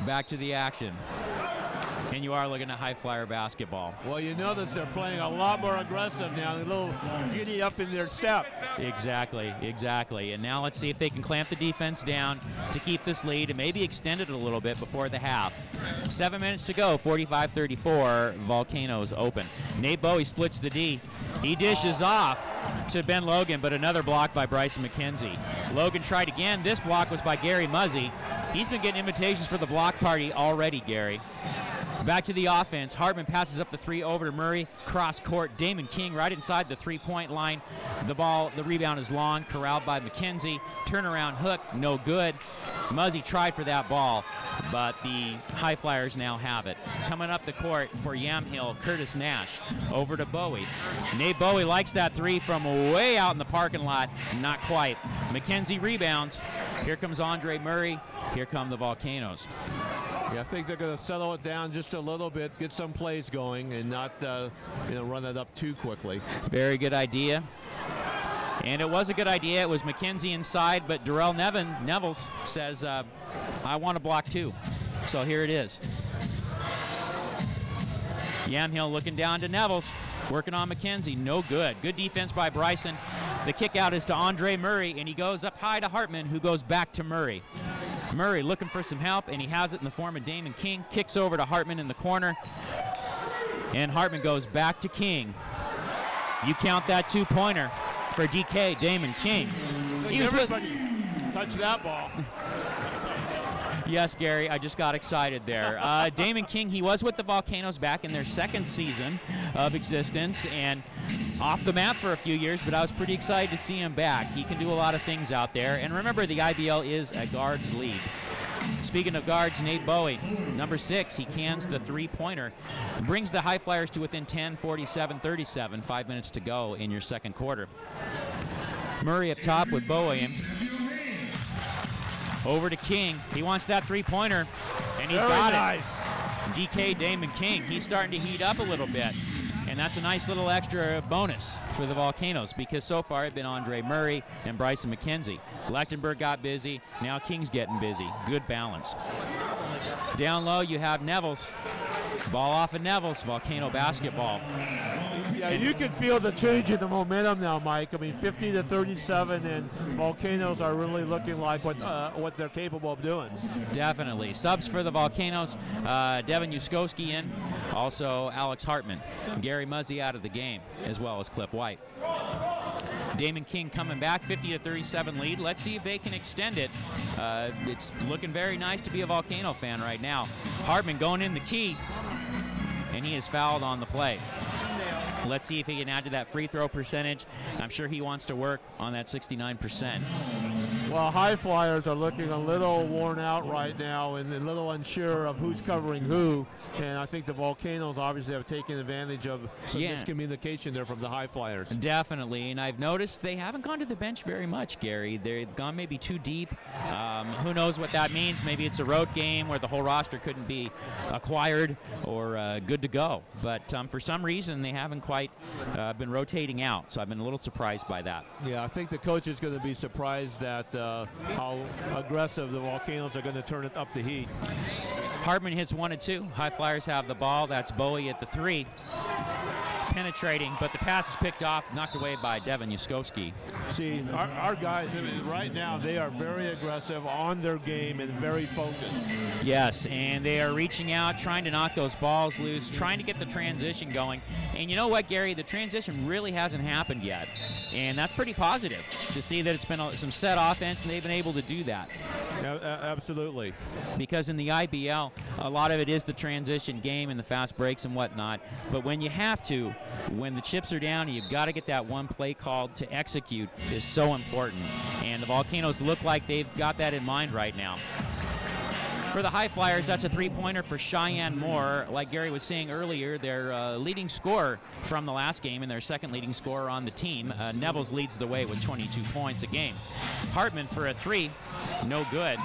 Back to the action. And you are looking at high flyer basketball. Well, you notice they're playing a lot more aggressive now, a little giddy up in their step. Exactly, exactly. And now let's see if they can clamp the defense down to keep this lead and maybe extend it a little bit before the half. 7 minutes to go, 45-34, Volcanoes open. Nate Bowie splits the D. He dishes off to Ben Logan, but another block by Bryson McKenzie. Logan tried again. This block was by Gary Muzzy. He's been getting invitations for the block party already, Gary. Back to the offense. Hartman passes up the 3 over to Murray. Cross court. Damon King right inside the 3-point line. The rebound is long. Corralled by McKenzie. Turnaround hook. No good. Muzzy tried for that ball, but the High Flyers now have it. Coming up the court for Yamhill, Curtis Nash. Over to Bowie. Nate Bowie likes that 3 from way out in the parking lot. Not quite. McKenzie rebounds. Here comes Andre Murray. Here come the Volcanoes. Yeah, I think they're going to settle it down just a little bit, get some plays going, and not run it up too quickly. Very good idea. And it was a good idea. It was McKenzie inside, but Darrell Nevels says, I want to block too. So here it is. Yamhill looking down to Nevels, working on McKenzie. No good. Good defense by Bryson. The kick out is to Andre Murray, and he goes up high to Hartman, who goes back to Murray. Murray looking for some help, and he has it in the form of Damon King. Kicks over to Hartman in the corner, and Hartman goes back to King. You count that 2-pointer for DK Damon King. Everybody touch that ball. Yes, Gary, I just got excited there. Damon King, he was with the Volcanoes back in their 2nd season of existence and off the map for a few years, but I was pretty excited to see him back. He can do a lot of things out there. And remember, the IBL is a guards league. Speaking of guards, Nate Bowie, number 6, he cans the 3-pointer. Brings the High Flyers to within 10, 47-37, 5 minutes to go in your 2nd quarter. Murray up top with Bowie. Over to King. He wants that 3-pointer, and he's got it. DK Damon King, he's starting to heat up a little bit. And that's a nice little extra bonus for the Volcanoes, because so far it's been Andre Murray and Bryson McKenzie. Lechtenberg got busy. Now King's getting busy. Good balance. Down low you have Nevels. Ball off of Nevels. Volcano basketball. Yeah, you can feel the change in the momentum now, Mike. I mean, 50-37, and Volcanoes are really looking like what they're capable of doing. Definitely. Subs for the Volcanoes. Devin Yuskowski in. Also Alex Hartman. Gary Muzzy out of the game, as well as Cliff White. Damon King coming back, 50-37 lead. Let's see if they can extend it. It's looking very nice to be a Volcano fan right now. Hartman going in the key, and he is fouled on the play. Let's see if he can add to that free throw percentage. I'm sure he wants to work on that 69%. Well, High Flyers are looking a little worn out right now and a little unsure of who's covering who. And I think the Volcanoes obviously have taken advantage of some miscommunication there from the High Flyers. Definitely. And I've noticed they haven't gone to the bench very much, Gary. They've gone maybe too deep. Who knows what that means? Maybe it's a road game where the whole roster couldn't be acquired or good to go. But for some reason, they haven't quite been rotating out. So I've been a little surprised by that. Yeah, I think the coach is going to be surprised at how aggressive the Volcanoes are going to turn it up the heat. Hartman hits 1 and 2. High Flyers have the ball. That's Bowie at the 3. Penetrating, but the pass is picked off, knocked away by Devin Yuskowski. See, our guys, I mean, right now, they are very aggressive on their game and very focused. Yes, and they are reaching out, trying to knock those balls loose, trying to get the transition going. And you know what, Gary? The transition really hasn't happened yet. And that's pretty positive to see that it's been some set offense, and they've been able to do that. Yeah, absolutely. Because in the IBL, a lot of it is the transition game and the fast breaks and whatnot. But when you have to, when the chips are down, you've got to get that one play called to execute is so important. And the Volcanoes look like they've got that in mind right now. For the High Flyers, that's a 3-pointer for Cheyenne Moore. Like Gary was saying earlier, their leading scorer from the last game and their second leading scorer on the team. Nevels leads the way with 22 points a game. Hartman for a 3, no good.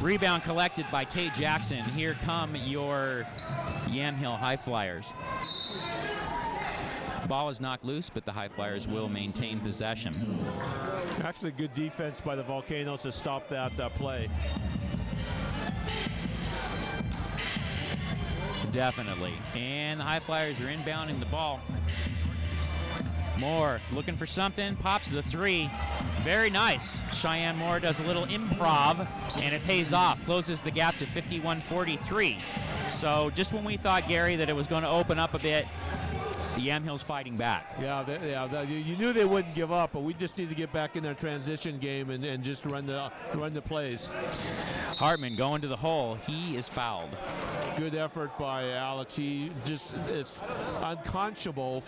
Rebound collected by Tay Jackson. Here come your Yamhill High Flyers. Ball is knocked loose, but the High Flyers will maintain possession. Actually, good defense by the Volcanoes to stop that play. Definitely. And the High Flyers are inbounding the ball. Moore looking for something, pops the three. Very nice. Cheyenne Moore does a little improv, and it pays off. Closes the gap to 51-43. So just when we thought, Gary, that it was going to open up a bit, the Yamhill's fighting back. Yeah, you knew they wouldn't give up, but we just need to get back in their transition game and just run the plays. Hartman going to the hole. He is fouled. Good effort by Alex. He just is unconscionable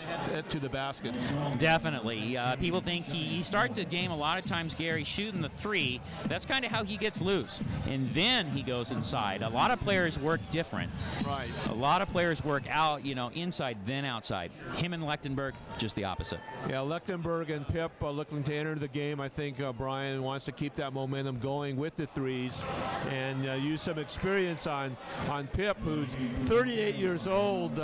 to the basket. Definitely. People think he starts a game a lot of times, Gary, shooting the three. That's kind of how he gets loose. And then he goes inside. A lot of players work different. Right. A lot of players work out, inside then outside. Him and Lechtenberg, just the opposite. Yeah, Lechtenberg and Pip looking to enter the game. I think Brian wants to keep that momentum going with the threes and use some experience on Pip, who's 38 years old.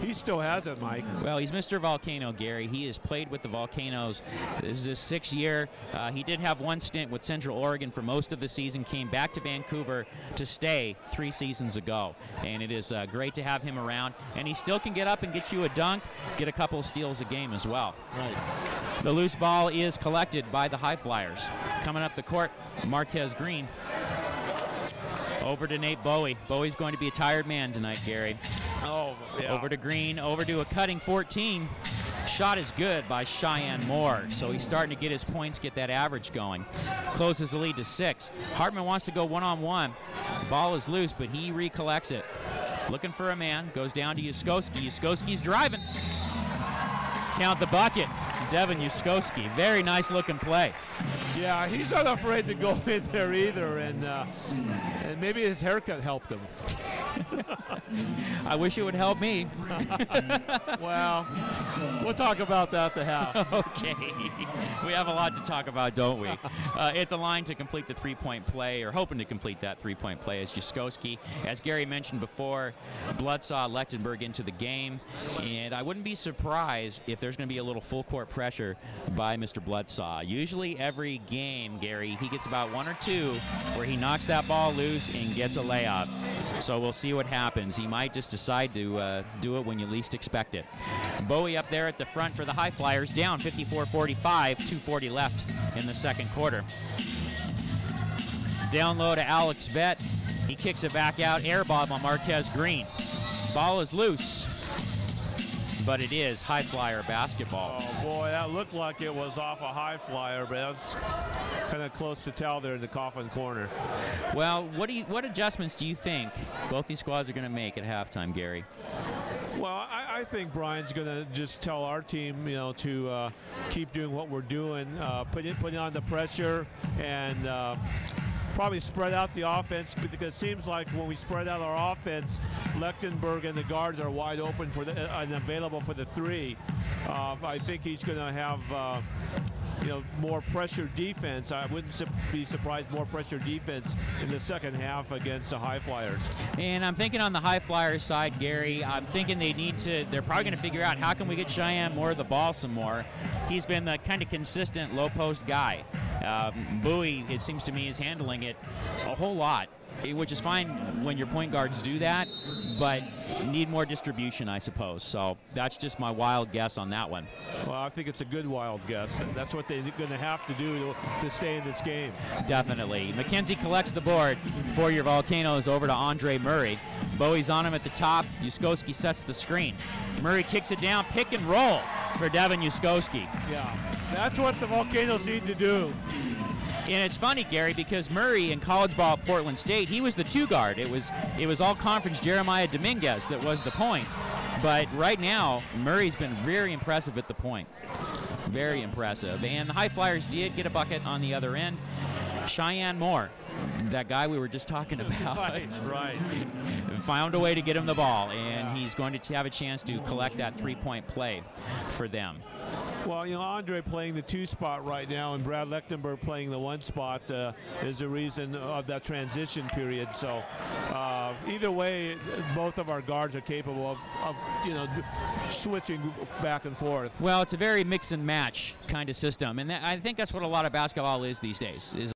He still has it, Mike. Well, he's Mr. Volcano, Gary. He has played with the Volcanoes. This is his 6th year. He did have one stint with Central Oregon for most of the season, came back to Vancouver to stay 3 seasons ago. And it is great to have him around. And he still can get up and get you a dunk, get a couple of steals a game as well. Right. The loose ball is collected by the High Flyers. Coming up the court, Marquez Green. Over to Nate Bowie. Bowie's going to be a tired man tonight, Gary. Oh, yeah. Over to Green, over to a cutting 14. Shot is good by Cheyenne Moore, so he's starting to get his points, get that average going. Closes the lead to 6. Hartman wants to go one-on-one. Ball is loose, but he recollects it. Looking for a man, goes down to Yuskoski. Yuskoski's driving. Count the bucket. Devin Yuskoski. Very nice looking play. Yeah, he's not afraid to go in there either, and maybe his haircut helped him. I wish it would help me. Well, we'll talk about that at the half. Okay. We have a lot to talk about, don't we? At the line to complete the three-point play, or hoping to complete that three-point play, is Yuskoski. As Gary mentioned before, Bloodsaw Lechtenberg into the game, and I wouldn't be surprised if there's going to be a little full-court pressure by Mr. Bloodsaw. Usually every game, Gary, he gets about 1 or 2 where he knocks that ball loose and gets a layup. So we'll see what happens. He might just decide to do it when you least expect it. Bowie up there at the front for the High Flyers, down 54-45, 2:40 left in the second quarter. Down low to Alex Vett. He kicks it back out, air ball by Marquez Green. Ball is loose, but it is High Flyer basketball. Oh boy, that looked like it was off a High Flyer, but that's kind of close to tell there in the coffin corner. Well, what adjustments do you think both these squads are going to make at halftime, Gary? Well, I think Brian's going to just tell our team, to keep doing what we're doing, put on the pressure, and probably spread out the offense, because it seems like when we spread out our offense, Lechtenberg and the guards are wide open for and available for the three. I think he's going to have more pressure defense. I wouldn't be surprised more pressure defense in the second half against the High Flyers. And I'm thinking on the High Flyers side, Gary, I'm thinking they're probably going to figure out how can we get Cheyenne Moore the ball some more. He's been the kind of consistent low post guy. Bowie, it seems to me, is handling it a whole lot, which is fine when your point guards do that, but need more distribution, I suppose. So that's just my wild guess on that one. Well, I think it's a good wild guess. That's what they're going to have to do to stay in this game. Definitely. McKenzie collects the board for your Volcanoes over to Andre Murray. Bowie's on him at the top. Yuskoski sets the screen. Murray kicks it down, pick and roll for Devin Yuskoski. Yeah, that's what the Volcanoes need to do. And it's funny, Gary, because Murray in college ball at Portland State, he was the 2-guard. It was all conference Jeremiah Dominguez that was the point. But right now, Murray's been very impressive at the point. Very impressive. And the High Flyers did get a bucket on the other end. Cheyenne Moore, that guy we were just talking about, right. found a way to get him the ball, and he's going to have a chance to collect that three-point play for them. Well, Andre playing the 2 spot right now, and Brad Lechtenberg playing the 1 spot is the reason of that transition period. So either way, both of our guards are capable of switching back and forth. Well, it's a very mix and match kind of system, and I think that's what a lot of basketball is these days.